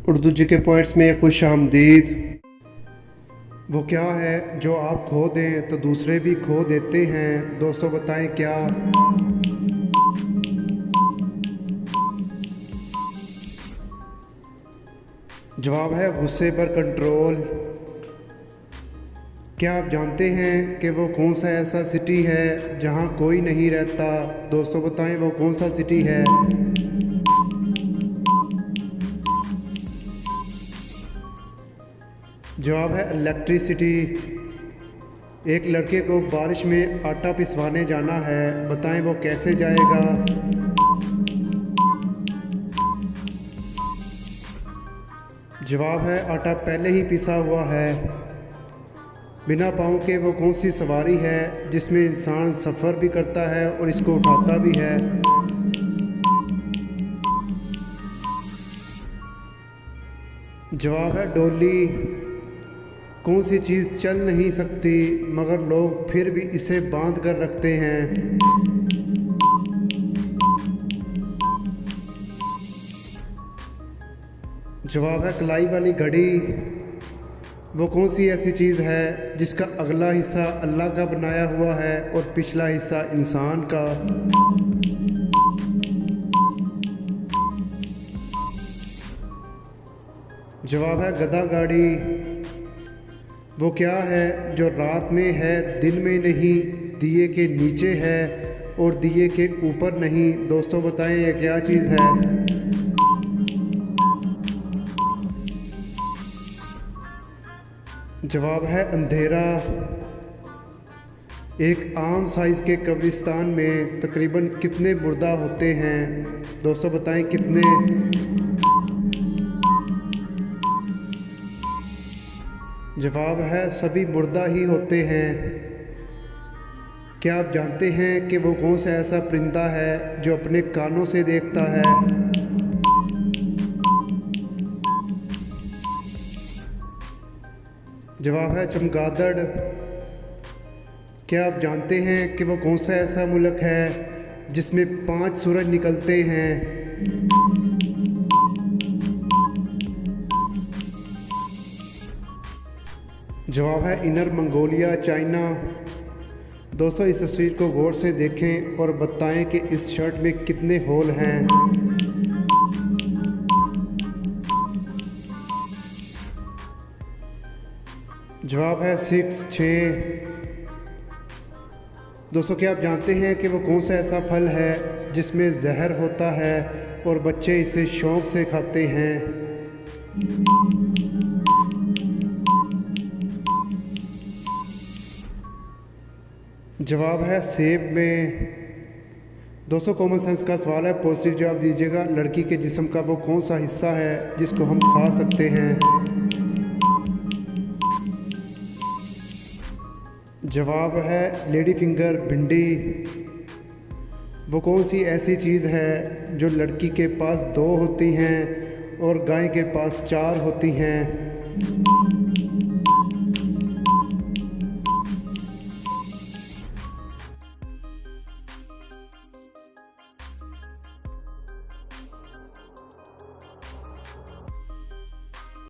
उर्दू जी के पॉइंट्स में खुश आमदीद। वो क्या है जो आप खो दें तो दूसरे भी खो देते हैं, दोस्तों बताएं क्या। जवाब है गुस्से पर कंट्रोल। क्या आप जानते हैं कि वो कौन सा ऐसा सिटी है जहां कोई नहीं रहता, दोस्तों बताएं वो कौन सा सिटी है। जवाब है इलेक्ट्रिसिटी। एक लड़के को बारिश में आटा पिसवाने जाना है, बताएं वो कैसे जाएगा। जवाब है आटा पहले ही पिसा हुआ है। बिना पाँव के वो कौन सी सवारी है जिसमें इंसान सफ़र भी करता है और इसको उठाता भी है। जवाब है डोली। कौन सी चीज़ चल नहीं सकती मगर लोग फिर भी इसे बांध कर रखते हैं। जवाब है कलाई वाली घड़ी। वो कौन सी ऐसी चीज़ है जिसका अगला हिस्सा अल्लाह का बनाया हुआ है और पिछला हिस्सा इंसान का। जवाब है गधा गाड़ी। वो क्या है जो रात में है दिन में नहीं, दिए के नीचे है और दिए के ऊपर नहीं, दोस्तों बताएं ये क्या चीज़ है। जवाब है अंधेरा। एक आम साइज़ के कब्रिस्तान में तकरीबन कितने मुर्दा होते हैं, दोस्तों बताएं कितने। जवाब है सभी मुर्दा ही होते हैं। क्या आप जानते हैं कि वो कौन सा ऐसा परिंदा है जो अपने कानों से देखता है। जवाब है चमगादड़। क्या आप जानते हैं कि वो कौन सा ऐसा मुल्क है जिसमें 5 सूरज निकलते हैं। जवाब है इनर मंगोलिया, चाइना। दोस्तों इस तस्वीर को गौर से देखें और बताएं कि इस शर्ट में कितने होल हैं। जवाब है 6। दोस्तों क्या आप जानते हैं कि वो कौन सा ऐसा फल है जिसमें जहर होता है और बच्चे इसे शौक़ से खाते हैं। जवाब है सेब में। दोस्तों कॉमन सेंस का सवाल है, पॉजिटिव जवाब दीजिएगा। लड़की के जिस्म का वो कौन सा हिस्सा है जिसको हम खा सकते हैं। जवाब है लेडी फिंगर, भिंडी। वो कौन सी ऐसी चीज़ है जो लड़की के पास 2 होती हैं और गाय के पास 4 होती हैं।